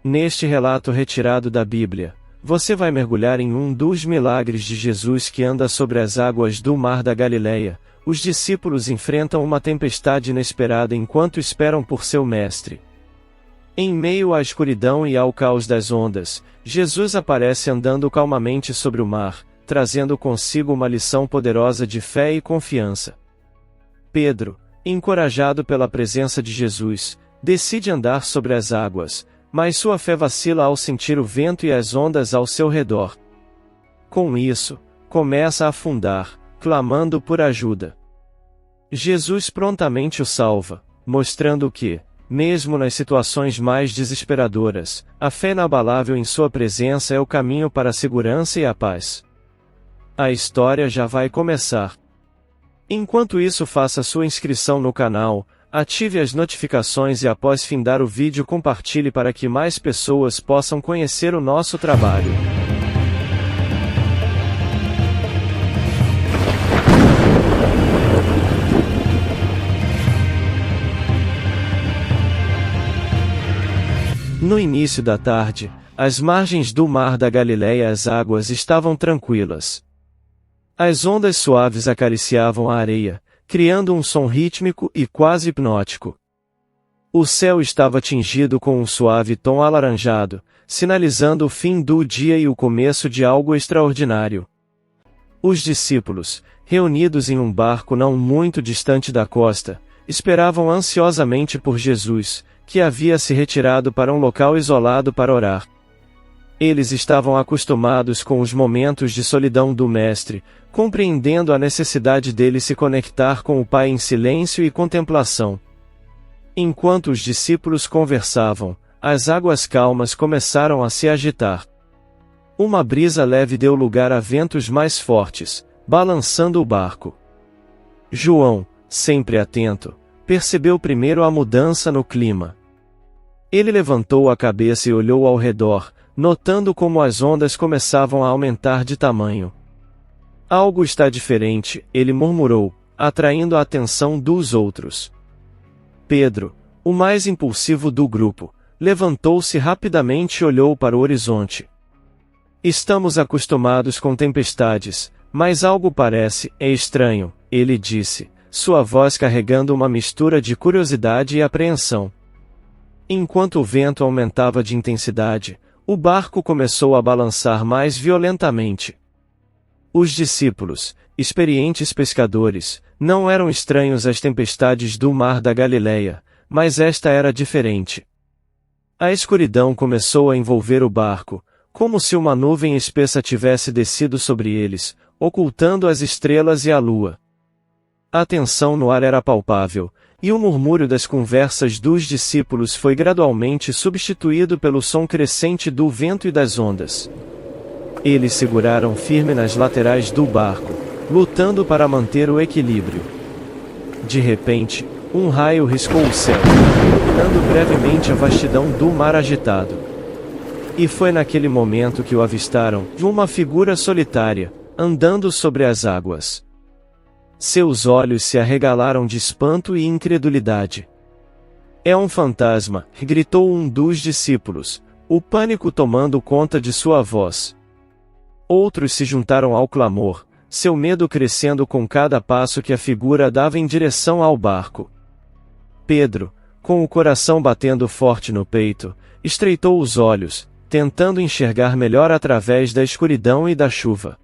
Neste relato retirado da Bíblia, você vai mergulhar em um dos milagres de Jesus que anda sobre as águas do Mar da Galileia. Os discípulos enfrentam uma tempestade inesperada enquanto esperam por seu mestre. Em meio à escuridão e ao caos das ondas, Jesus aparece andando calmamente sobre o mar, trazendo consigo uma lição poderosa de fé e confiança. Pedro, encorajado pela presença de Jesus, decide andar sobre as águas, mas sua fé vacila ao sentir o vento e as ondas ao seu redor. Com isso, começa a afundar, clamando por ajuda. Jesus prontamente o salva, mostrando que, mesmo nas situações mais desesperadoras, a fé inabalável em sua presença é o caminho para a segurança e a paz. A história já vai começar. Enquanto isso, faça sua inscrição no canal, ative as notificações e após findar o vídeo compartilhe para que mais pessoas possam conhecer o nosso trabalho. No início da tarde, às margens do Mar da Galileia as águas estavam tranquilas. As ondas suaves acariciavam a areia, criando um som rítmico e quase hipnótico. O céu estava tingido com um suave tom alaranjado, sinalizando o fim do dia e o começo de algo extraordinário. Os discípulos, reunidos em um barco não muito distante da costa, esperavam ansiosamente por Jesus, que havia se retirado para um local isolado para orar. Eles estavam acostumados com os momentos de solidão do Mestre, compreendendo a necessidade dele se conectar com o Pai em silêncio e contemplação. Enquanto os discípulos conversavam, as águas calmas começaram a se agitar. Uma brisa leve deu lugar a ventos mais fortes, balançando o barco. João, sempre atento, percebeu primeiro a mudança no clima. Ele levantou a cabeça e olhou ao redor, notando como as ondas começavam a aumentar de tamanho. Algo está diferente, ele murmurou, atraindo a atenção dos outros. Pedro, o mais impulsivo do grupo, levantou-se rapidamente e olhou para o horizonte. Estamos acostumados com tempestades, mas algo parece estranho, ele disse, sua voz carregando uma mistura de curiosidade e apreensão. Enquanto o vento aumentava de intensidade, o barco começou a balançar mais violentamente. Os discípulos, experientes pescadores, não eram estranhos às tempestades do Mar da Galileia, mas esta era diferente. A escuridão começou a envolver o barco, como se uma nuvem espessa tivesse descido sobre eles, ocultando as estrelas e a lua. A tensão no ar era palpável, e o murmúrio das conversas dos discípulos foi gradualmente substituído pelo som crescente do vento e das ondas. Eles seguraram firme nas laterais do barco, lutando para manter o equilíbrio. De repente, um raio riscou o céu, iluminando brevemente a vastidão do mar agitado. E foi naquele momento que o avistaram, uma figura solitária, andando sobre as águas. Seus olhos se arregalaram de espanto e incredulidade. É um fantasma, gritou um dos discípulos, o pânico tomando conta de sua voz. Outros se juntaram ao clamor, seu medo crescendo com cada passo que a figura dava em direção ao barco. Pedro, com o coração batendo forte no peito, estreitou os olhos, tentando enxergar melhor através da escuridão e da chuva.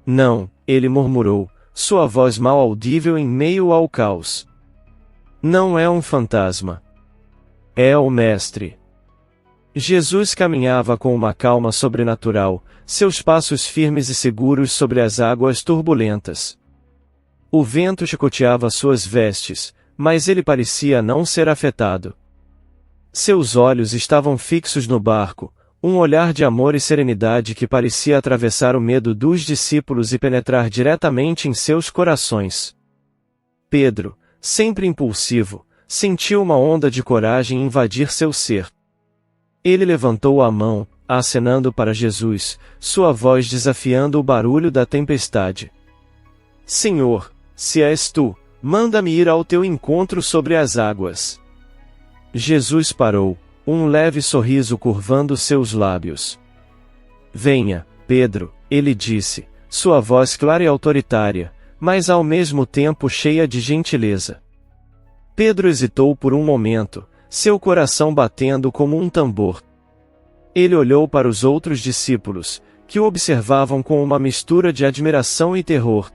Não, ele murmurou, sua voz mal audível em meio ao caos. Não é um fantasma. É o Mestre. Jesus caminhava com uma calma sobrenatural, seus passos firmes e seguros sobre as águas turbulentas. O vento chicoteava suas vestes, mas ele parecia não ser afetado. Seus olhos estavam fixos no barco, um olhar de amor e serenidade que parecia atravessar o medo dos discípulos e penetrar diretamente em seus corações. Pedro, sempre impulsivo, sentiu uma onda de coragem invadir seu ser. Ele levantou a mão, acenando para Jesus, sua voz desafiando o barulho da tempestade. Senhor, se és tu, manda-me ir ao teu encontro sobre as águas. Jesus parou, um leve sorriso curvando seus lábios. Venha, Pedro, ele disse, sua voz clara e autoritária, mas ao mesmo tempo cheia de gentileza. Pedro hesitou por um momento, seu coração batendo como um tambor. Ele olhou para os outros discípulos, que o observavam com uma mistura de admiração e terror.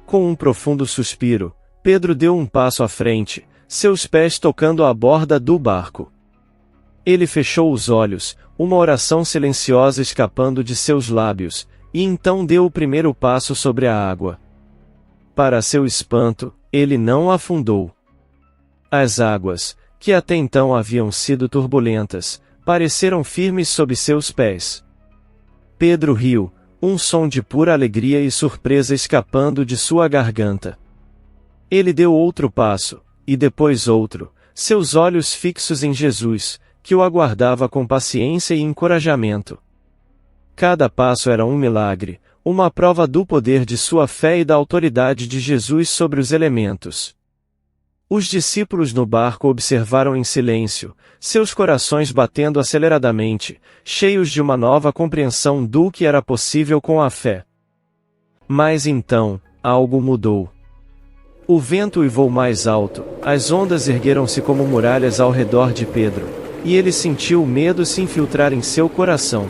Com um profundo suspiro, Pedro deu um passo à frente, seus pés tocando a borda do barco. Ele fechou os olhos, uma oração silenciosa escapando de seus lábios, e então deu o primeiro passo sobre a água. Para seu espanto, ele não afundou. As águas, que até então haviam sido turbulentas, pareceram firmes sob seus pés. Pedro riu, um som de pura alegria e surpresa escapando de sua garganta. Ele deu outro passo, e depois outro, seus olhos fixos em Jesus, que o aguardava com paciência e encorajamento. Cada passo era um milagre, uma prova do poder de sua fé e da autoridade de Jesus sobre os elementos. Os discípulos no barco observaram em silêncio, seus corações batendo aceleradamente, cheios de uma nova compreensão do que era possível com a fé. Mas então, algo mudou. O vento uivou mais alto, as ondas ergueram-se como muralhas ao redor de Pedro, e ele sentiu o medo se infiltrar em seu coração.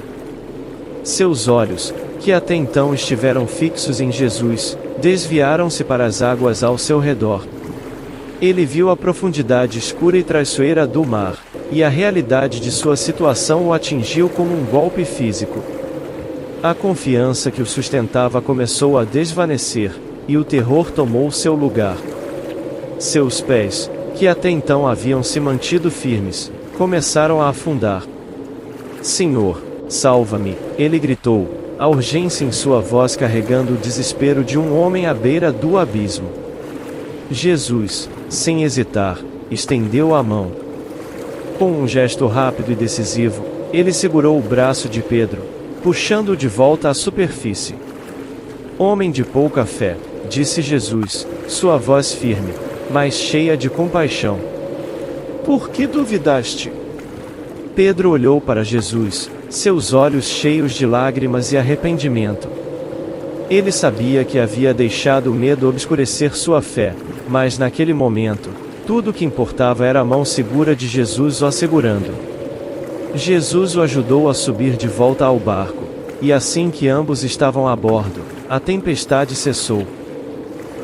Seus olhos, que até então estiveram fixos em Jesus, desviaram-se para as águas ao seu redor. Ele viu a profundidade escura e traiçoeira do mar, e a realidade de sua situação o atingiu como um golpe físico. A confiança que o sustentava começou a desvanecer, e o terror tomou seu lugar. Seus pés, que até então haviam se mantido firmes, começaram a afundar. Senhor, salva-me, ele gritou, a urgência em sua voz carregando o desespero de um homem à beira do abismo. Jesus, sem hesitar, estendeu a mão. Com um gesto rápido e decisivo, ele segurou o braço de Pedro, puxando-o de volta à superfície. Homem de pouca fé, disse Jesus, sua voz firme, mas cheia de compaixão. Por que duvidaste? Pedro olhou para Jesus, seus olhos cheios de lágrimas e arrependimento. Ele sabia que havia deixado o medo obscurecer sua fé, mas naquele momento, tudo o que importava era a mão segura de Jesus o assegurando. Jesus o ajudou a subir de volta ao barco, e assim que ambos estavam a bordo, a tempestade cessou.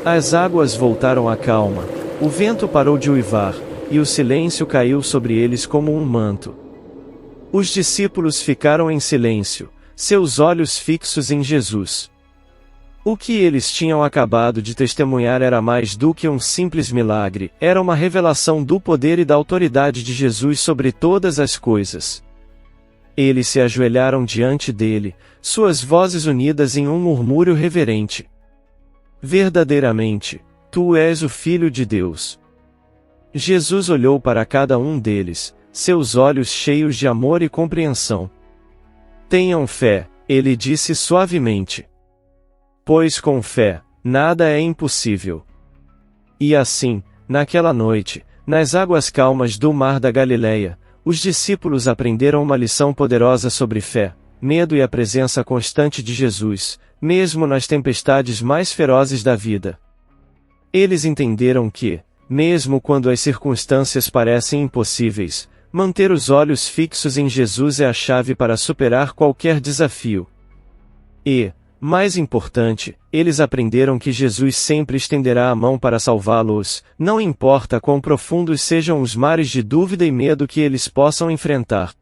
As águas voltaram à calma, o vento parou de uivar, e o silêncio caiu sobre eles como um manto. Os discípulos ficaram em silêncio, seus olhos fixos em Jesus. O que eles tinham acabado de testemunhar era mais do que um simples milagre, era uma revelação do poder e da autoridade de Jesus sobre todas as coisas. Eles se ajoelharam diante dele, suas vozes unidas em um murmúrio reverente. Verdadeiramente, tu és o Filho de Deus. Jesus olhou para cada um deles, seus olhos cheios de amor e compreensão. Tenham fé, ele disse suavemente. Pois com fé, nada é impossível. E assim, naquela noite, nas águas calmas do mar da Galileia, os discípulos aprenderam uma lição poderosa sobre fé, medo e a presença constante de Jesus, mesmo nas tempestades mais ferozes da vida. Eles entenderam que, mesmo quando as circunstâncias parecem impossíveis, manter os olhos fixos em Jesus é a chave para superar qualquer desafio. E, mais importante, eles aprenderam que Jesus sempre estenderá a mão para salvá-los, não importa quão profundos sejam os mares de dúvida e medo que eles possam enfrentar.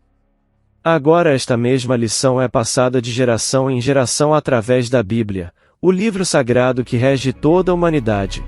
Agora esta mesma lição é passada de geração em geração através da Bíblia, o livro sagrado que rege toda a humanidade.